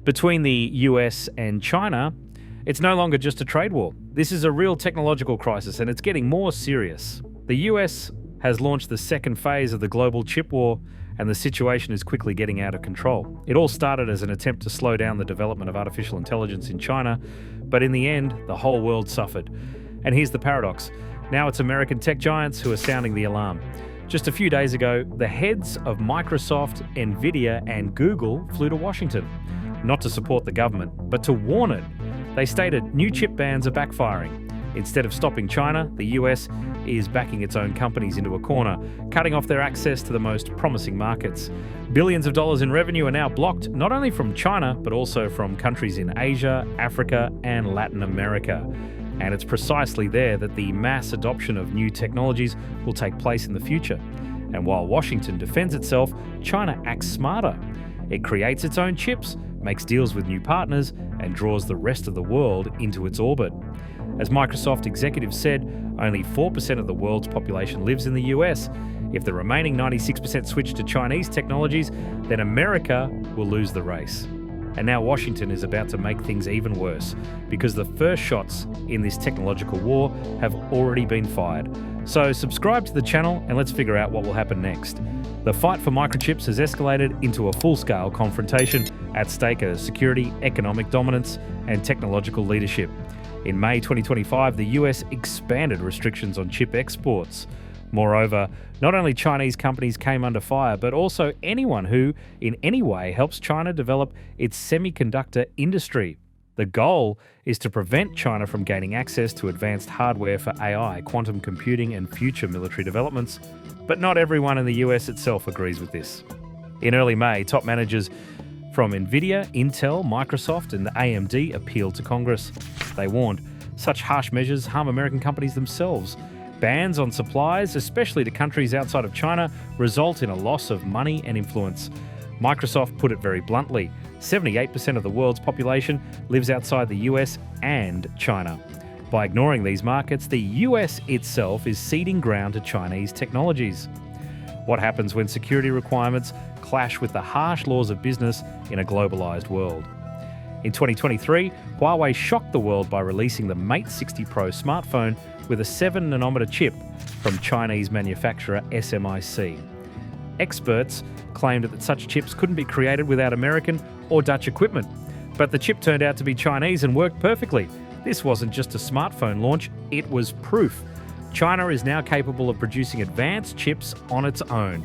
Between the US and China, it's no longer just a trade war. This is a real technological crisis, and it's getting more serious. The US has launched the second phase of the global chip war, and the situation is quickly getting out of control. It all started as an attempt to slow down the development of artificial intelligence in China, but in the end, the whole world suffered. And here's the paradox. Now it's American tech giants who are sounding the alarm. Just a few days ago, the heads of Microsoft, Nvidia, and Google flew to Washington, not to support the government, but to warn it. They stated new chip bans are backfiring. Instead of stopping China, the US is backing its own companies into a corner, cutting off their access to the most promising markets. Billions of dollars in revenue are now blocked, not only from China, but also from countries in Asia, Africa, and Latin America. And it's precisely there that the mass adoption of new technologies will take place in the future. And while Washington defends itself, China acts smarter. It creates its own chips, makes deals with new partners, and draws the rest of the world into its orbit. As Microsoft executives said, only 4% of the world's population lives in the US. If the remaining 96% switch to Chinese technologies, then America will lose the race. And now Washington is about to make things even worse, because the first shots in this technological war have already been fired. So subscribe to the channel and let's figure out what will happen next. The fight for microchips has escalated into a full-scale confrontation. At stake are security, economic dominance, and technological leadership. In May 2025, the US expanded restrictions on chip exports. Moreover, not only Chinese companies came under fire, but also anyone who, in any way, helps China develop its semiconductor industry. The goal is to prevent China from gaining access to advanced hardware for AI, quantum computing, and future military developments. But not everyone in the US itself agrees with this. In early May, top managers from Nvidia, Intel, Microsoft, and AMD appealed to Congress. They warned such harsh measures harm American companies themselves. Bans on supplies, especially to countries outside of China, result in a loss of money and influence. Microsoft put it very bluntly, 78% of the world's population lives outside the US and China. By ignoring these markets, the US itself is ceding ground to Chinese technologies. What happens when security requirements clash with the harsh laws of business in a globalized world? In 2023, Huawei shocked the world by releasing the Mate 60 Pro smartphone with a 7nm chip from Chinese manufacturer SMIC. Experts claimed that such chips couldn't be created without American or Dutch equipment, but the chip turned out to be Chinese and worked perfectly. This wasn't just a smartphone launch, it was proof. China is now capable of producing advanced chips on its own.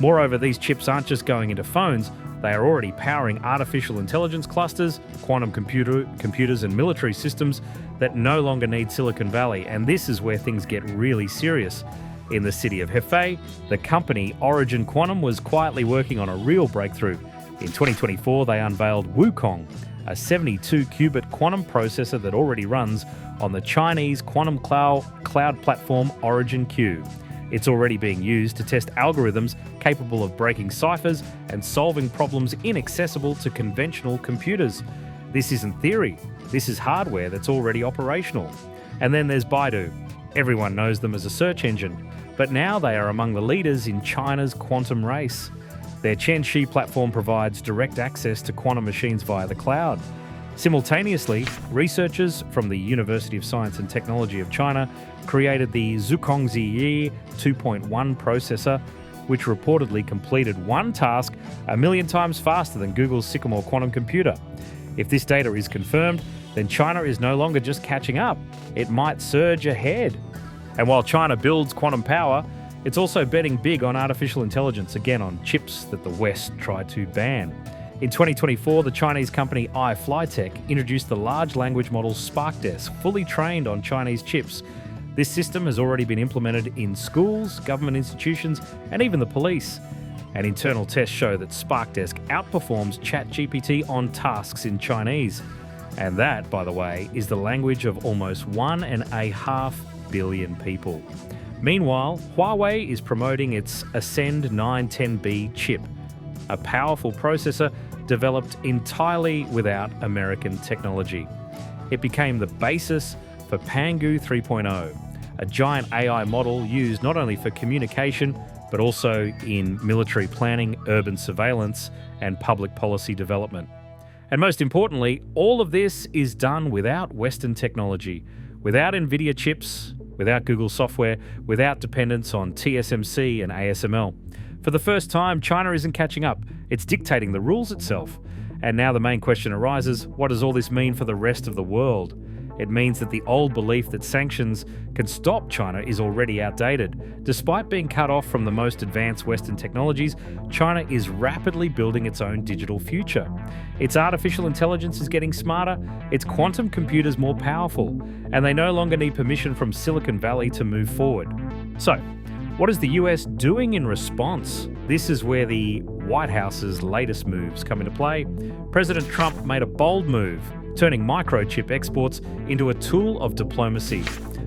Moreover, these chips aren't just going into phones, they are already powering artificial intelligence clusters, quantum computers and military systems that no longer need Silicon Valley, and this is where things get really serious. In the city of Hefei, the company Origin Quantum was quietly working on a real breakthrough. In 2024, they unveiled Wukong, a 72-qubit quantum processor that already runs on the Chinese quantum cloud platform Origin Q. It's already being used to test algorithms capable of breaking ciphers and solving problems inaccessible to conventional computers. This isn't theory, this is hardware that's already operational. And then there's Baidu. Everyone knows them as a search engine, but now they are among the leaders in China's quantum race. Their Qianxi platform provides direct access to quantum machines via the cloud. Simultaneously, researchers from the University of Science and Technology of China created the Zhukongzi 2.1 processor, which reportedly completed one task 1,000,000 times faster than Google's Sycamore quantum computer. If this data is confirmed, then China is no longer just catching up, it might surge ahead. And while China builds quantum power, it's also betting big on artificial intelligence, again on chips that the West tried to ban. In 2024, the Chinese company iFlyTek introduced the large language model SparkDesk, fully trained on Chinese chips. This system has already been implemented in schools, government institutions, and even the police. And internal tests show that SparkDesk outperforms ChatGPT on tasks in Chinese. And that, by the way, is the language of almost 1.5 billion people. Meanwhile, Huawei is promoting its Ascend 910B chip, a powerful processor developed entirely without American technology. It became the basis for Pangu 3.0, a giant AI model used not only for communication, but also in military planning, urban surveillance, and public policy development. And most importantly, all of this is done without Western technology, without NVIDIA chips, without Google software, without dependence on TSMC and ASML. For the first time, China isn't catching up. It's dictating the rules itself. And now the main question arises, what does all this mean for the rest of the world? It means that the old belief that sanctions can stop China is already outdated. Despite being cut off from the most advanced Western technologies, China is rapidly building its own digital future. Its artificial intelligence is getting smarter, its quantum computers more powerful, and they no longer need permission from Silicon Valley to move forward. So, what is the US doing in response? This is where the White House's latest moves come into play. President Trump made a bold move, turning microchip exports into a tool of diplomacy.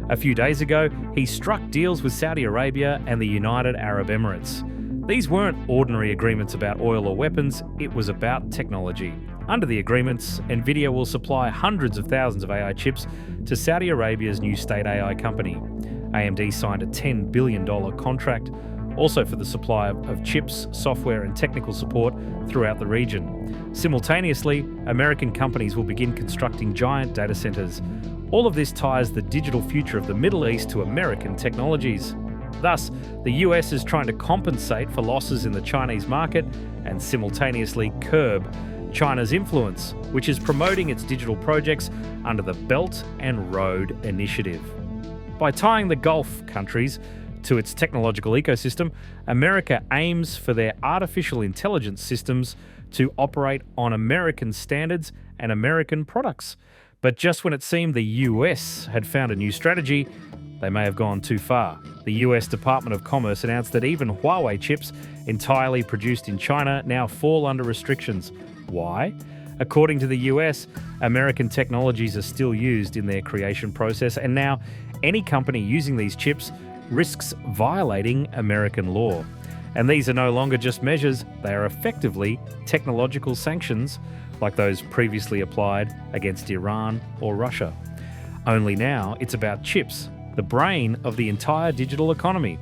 A few days ago, he struck deals with Saudi Arabia and the United Arab Emirates. These weren't ordinary agreements about oil or weapons, it was about technology. Under the agreements, NVIDIA will supply hundreds of thousands of AI chips to Saudi Arabia's new state AI company. AMD signed a $10 billion contract, also for the supply of chips, software and technical support throughout the region. Simultaneously, American companies will begin constructing giant data centers. All of this ties the digital future of the Middle East to American technologies. Thus, the US is trying to compensate for losses in the Chinese market and simultaneously curb China's influence, which is promoting its digital projects under the Belt and Road Initiative. By tying the Gulf countries to its technological ecosystem, America aims for their artificial intelligence systems to operate on American standards and American products. But just when it seemed the US had found a new strategy, they may have gone too far. The US Department of Commerce announced that even Huawei chips entirely produced in China now fall under restrictions. Why? According to the US, American technologies are still used in their creation process, and now any company using these chips risks violating American law. And these are no longer just measures, they are effectively technological sanctions like those previously applied against Iran or Russia. Only now it's about chips, the brain of the entire digital economy.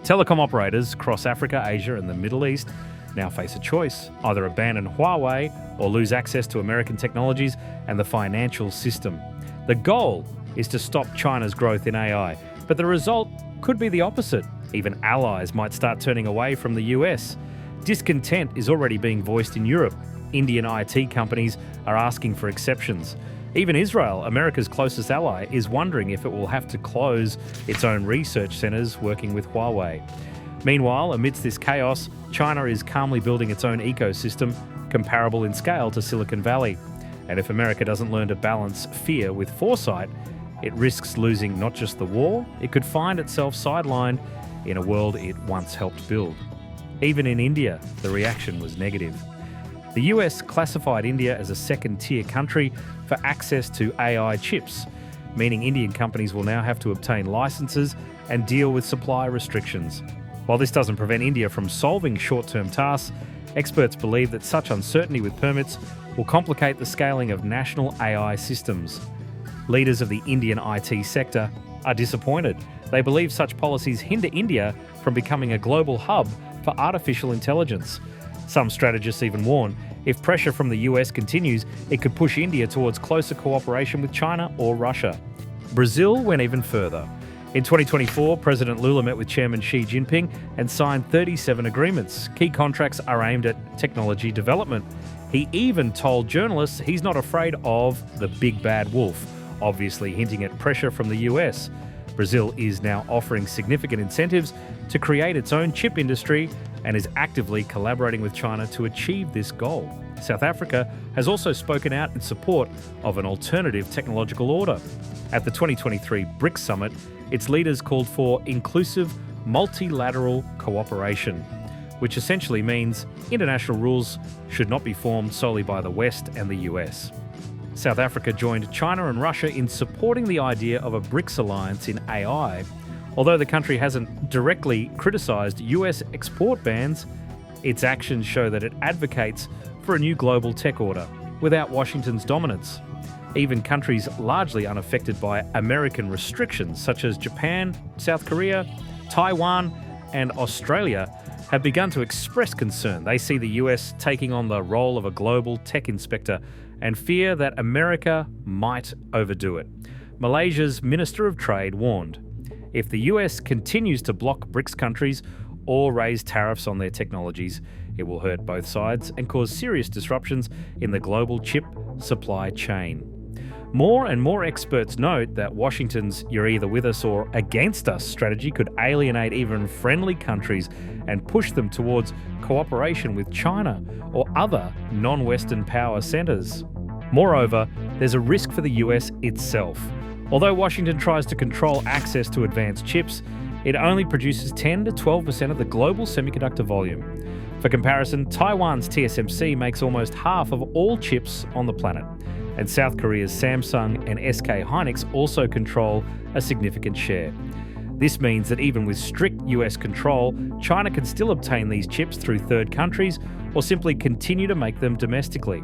Telecom operators across Africa, Asia and the Middle East now face a choice: either abandon Huawei or lose access to American technologies and the financial system. The goal is to stop China's growth in AI, but the result could be the opposite. Even allies might start turning away from the US. Discontent is already being voiced in Europe. Indian IT companies are asking for exceptions. Even Israel, America's closest ally, is wondering if it will have to close its own research centers working with Huawei. Meanwhile, amidst this chaos, China is calmly building its own ecosystem, comparable in scale to Silicon Valley. And if America doesn't learn to balance fear with foresight, it risks losing not just the war, it could find itself sidelined in a world it once helped build. Even in India, the reaction was negative. The US classified India as a second-tier country for access to AI chips, meaning Indian companies will now have to obtain licenses and deal with supply restrictions. While this doesn't prevent India from solving short-term tasks, experts believe that such uncertainty with permits will complicate the scaling of national AI systems. Leaders of the Indian IT sector are disappointed. They believe such policies hinder India from becoming a global hub for artificial intelligence. Some strategists even warn, if pressure from the US continues, it could push India towards closer cooperation with China or Russia. Brazil went even further. In 2024, President Lula met with Chairman Xi Jinping and signed 37 agreements. Key contracts are aimed at technology development. He even told journalists he's not afraid of the big bad wolf, obviously hinting at pressure from the US. Brazil is now offering significant incentives to create its own chip industry and is actively collaborating with China to achieve this goal. South Africa has also spoken out in support of an alternative technological order. At the 2023 BRICS Summit, its leaders called for inclusive multilateral cooperation, which essentially means international rules should not be formed solely by the West and the US. South Africa joined China and Russia in supporting the idea of a BRICS alliance in AI. Although the country hasn't directly criticised US export bans, its actions show that it advocates for a new global tech order without Washington's dominance. Even countries largely unaffected by American restrictions, such as Japan, South Korea, Taiwan, and Australia have begun to express concern. They see the US taking on the role of a global tech inspector and fear that America might overdo it. Malaysia's Minister of Trade warned, if the US continues to block BRICS countries or raise tariffs on their technologies, it will hurt both sides and cause serious disruptions in the global chip supply chain. More and more experts note that Washington's "you're either with us or against us" strategy could alienate even friendly countries and push them towards cooperation with China or other non-Western power centers. Moreover, there's a risk for the US itself. Although Washington tries to control access to advanced chips, it only produces 10 to 12% of the global semiconductor volume. For comparison, Taiwan's TSMC makes almost half of all chips on the planet, and South Korea's Samsung and SK Hynix also control a significant share. This means that even with strict US control, China can still obtain these chips through third countries or simply continue to make them domestically.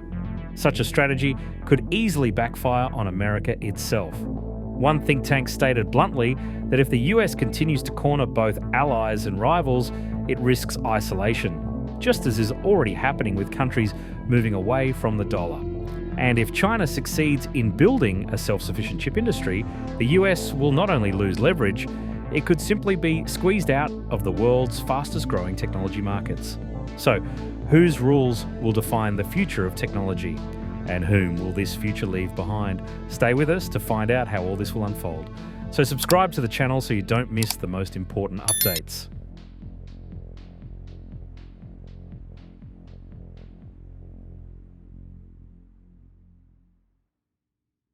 Such a strategy could easily backfire on America itself. One think tank stated bluntly that if the US continues to corner both allies and rivals, it risks isolation, just as is already happening with countries moving away from the dollar. And if China succeeds in building a self-sufficient chip industry, the US will not only lose leverage, it could simply be squeezed out of the world's fastest growing technology markets. So, whose rules will define the future of technology? And whom will this future leave behind? Stay with us to find out how all this will unfold. So subscribe to the channel so you don't miss the most important updates.